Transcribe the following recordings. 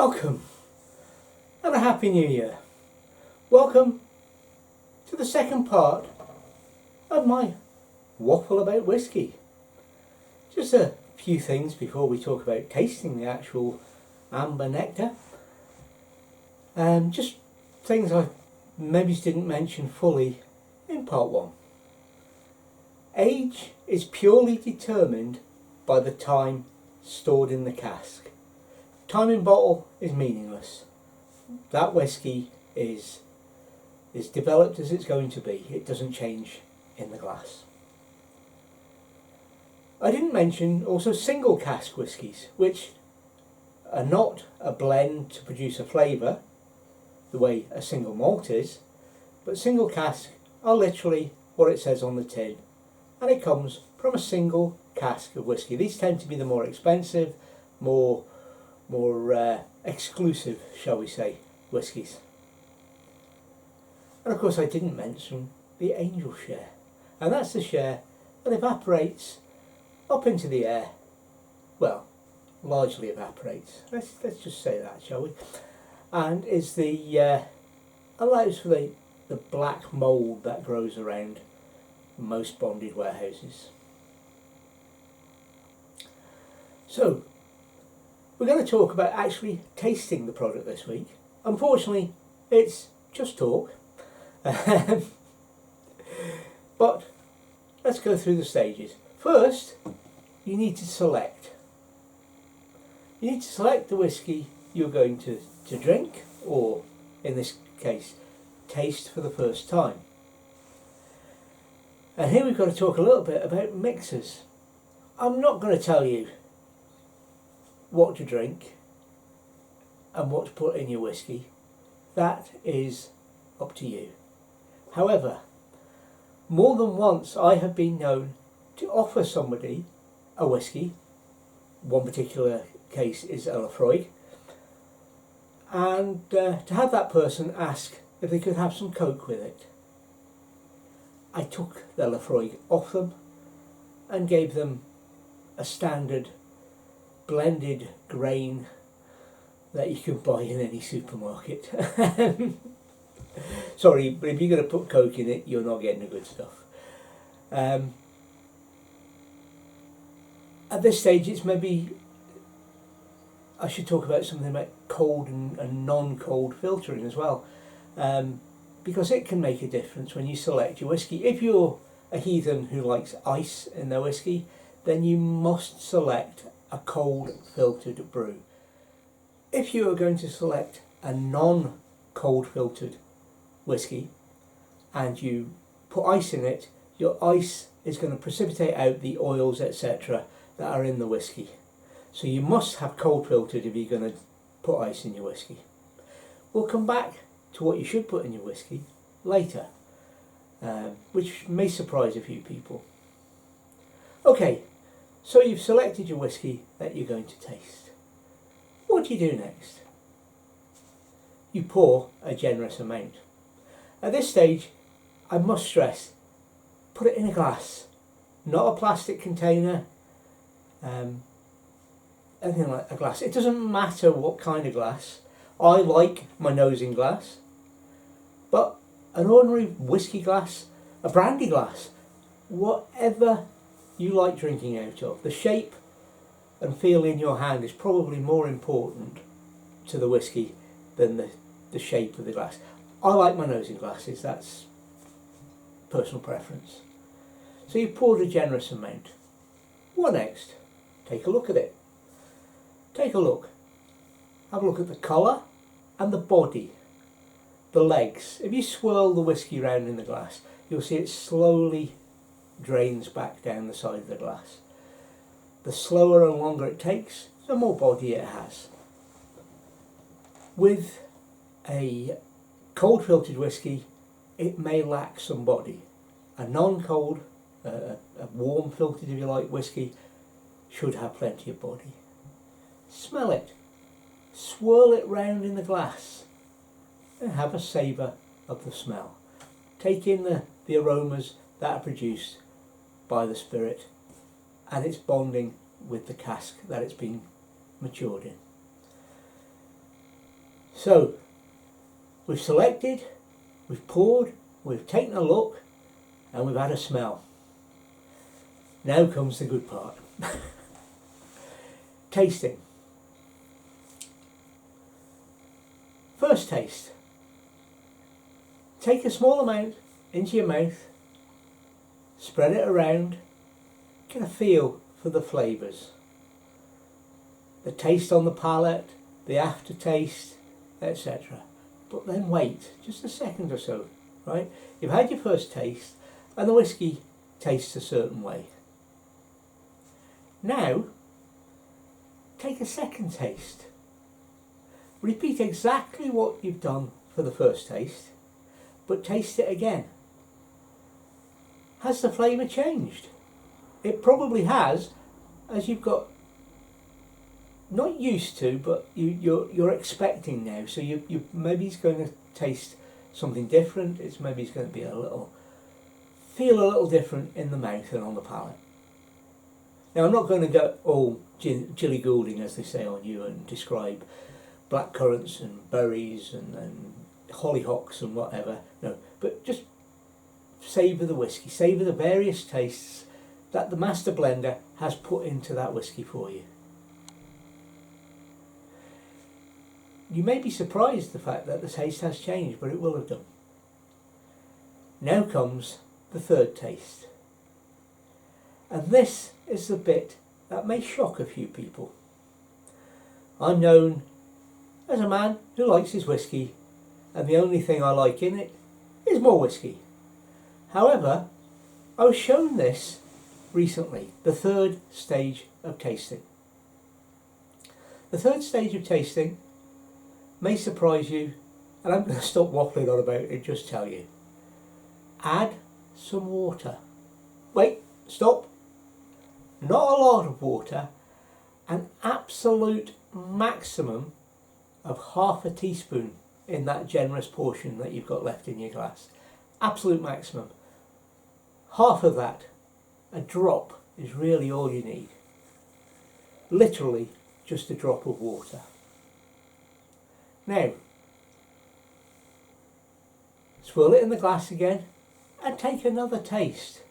Welcome and a Happy New Year. Welcome to the second part of my waffle about whiskey. Just a few things before we talk about tasting the actual amber nectar. Just things I maybe didn't mention fully in part one. Age is purely determined by the time stored in the cask. Time in bottle is meaningless. That whiskey is developed as it's going to be. It doesn't change in the glass. I didn't mention also single cask whiskies, which are not a blend to produce a flavour the way a single malt is, but single cask are literally what it says on the tin, and it comes from a single cask of whiskey. These tend to be the more expensive, more exclusive, shall we say, whiskies. And of course I didn't mention the angel share, and that's the share that evaporates up into the air. Well, largely evaporates. Let's just say that, shall we? And is the allows for the black mould that grows around most bonded warehouses. So we're going to talk about actually tasting the product this week. Unfortunately, it's just talk. But let's go through the stages. First, you need to select. You need to select the whiskey you're going to drink, or in this case, taste for the first time. And here we've got to talk a little bit about mixers. I'm not going to tell you what to drink and what to put in your whiskey. That is up to you. However, more than once I have been known to offer somebody a whiskey. One particular case is a Laphroaig, and to have that person ask if they could have some Coke with it. I took the Laphroaig off them and gave them a standard blended grain that you can buy in any supermarket. Sorry, but if you're going to put Coke in it, you're not getting the good stuff. At this stage, it's maybe I should talk about something about cold and non-cold filtering as well, because it can make a difference when you select your whiskey. If you're a heathen who likes ice in their whiskey, then you must select a cold filtered brew. If you are going to select a non-cold filtered whiskey and you put ice in it, your ice is going to precipitate out the oils, etc., that are in the whiskey. So you must have cold filtered if you're going to put ice in your whiskey. We'll come back to what you should put in your whiskey later, which may surprise a few people. Okay, so you've selected your whiskey that you're going to taste. What do you do next? You pour a generous amount. At this stage, I must stress, put it in a glass, not a plastic container, anything like a glass. It doesn't matter what kind of glass. I like my nosing glass, but an ordinary whiskey glass, a brandy glass, whatever you like drinking out of. The shape and feel in your hand is probably more important to the whiskey than the shape of the glass. I like my nosing glasses, that's personal preference. So you've poured a generous amount. What next? Take a look at it. Take a look. Have a look at the colour and the body, the legs. If you swirl the whiskey round in the glass, you'll see it slowly drains back down the side of the glass. The slower and longer it takes, the more body it has. With a cold filtered whiskey, it may lack some body. A non-cold, a warm filtered, if you like, whiskey should have plenty of body. Smell it, swirl it round in the glass and have a savour of the smell. Take in the aromas that are produced by the spirit and its bonding with the cask that it's been matured in. So we've selected, we've poured, we've taken a look, and we've had a smell. Now comes the good part. Tasting. First taste. Take a small amount into your mouth, spread it around, get a feel for the flavours. The taste on the palate, the aftertaste, etc. But then wait just a second or so, right? You've had your first taste and the whiskey tastes a certain way. Now, take a second taste. Repeat exactly what you've done for the first taste, but taste it again. Has the flavour changed? It probably has, as you've got not used to, but you're expecting now. So you maybe it's going to taste something different. Maybe it's going to be feel a little different in the mouth and on the palate. Now I'm not going to go all Jilly Goulding, as they say on you, and describe black currants and berries and hollyhocks and whatever. No, but just savour the whiskey, savour the various tastes that the master blender has put into that whiskey for you. You may be surprised the fact that the taste has changed, but it will have done. Now comes the third taste. And this is the bit that may shock a few people. I'm known as a man who likes his whiskey, and the only thing I like in it is more whiskey. However, I was shown this recently, the third stage of tasting. The third stage of tasting may surprise you, and I'm going to stop waffling on about it and just tell you. Add some water. Wait, stop. Not a lot of water, an absolute maximum of half a teaspoon in that generous portion that you've got left in your glass. Absolute maximum. Half of that, a drop, is really all you need. Literally just a drop of water. Now, swirl it in the glass again and take another taste.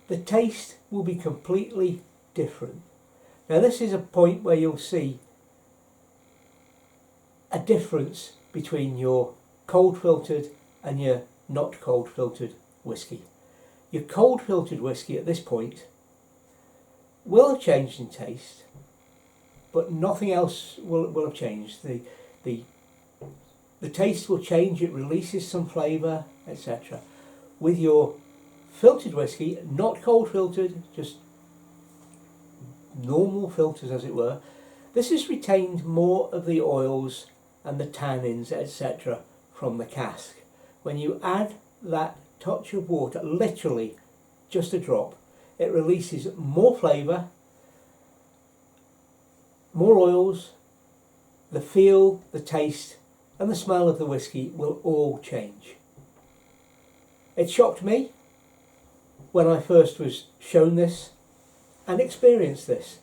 The taste will be completely different. Now this is a point where you'll see a difference between your cold filtered and your not cold filtered whiskey. Your cold filtered whiskey at this point will have changed in taste, but nothing else will have changed. The taste will change, it releases some flavour, etc. With your filtered whiskey, not cold filtered, just normal filters as it were, this has retained more of the oils and the tannins, etc. from the cask. When you add that touch of water, literally just a drop, it releases more flavour, more oils, the feel, the taste and the smell of the whiskey will all change. It shocked me when I first was shown this and experienced this.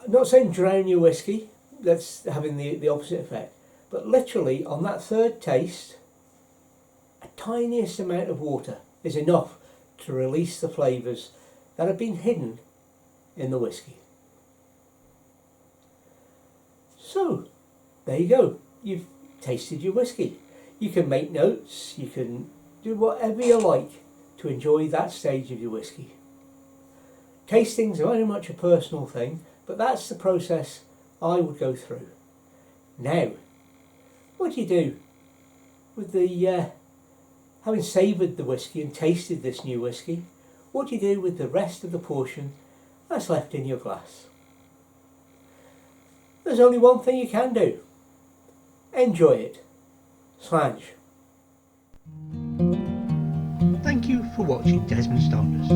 I'm not saying drown your whiskey, that's having the opposite effect, but literally on that third taste, a tiniest amount of water is enough to release the flavours that have been hidden in the whiskey. So, there you go. You've tasted your whiskey. You can make notes, you can do whatever you like to enjoy that stage of your whiskey. Tasting's very much a personal thing, but that's the process I would go through. Now, what do you do with the having savoured the whiskey and tasted this new whiskey? What do you do with the rest of the portion that's left in your glass? There's only one thing you can do. Enjoy it. Slange. Thank you for watching Desmond Standards.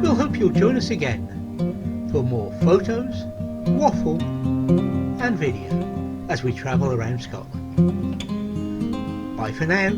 We'll hope you'll join us again for more photos, waffle and video as we travel around Scotland. Bye for now.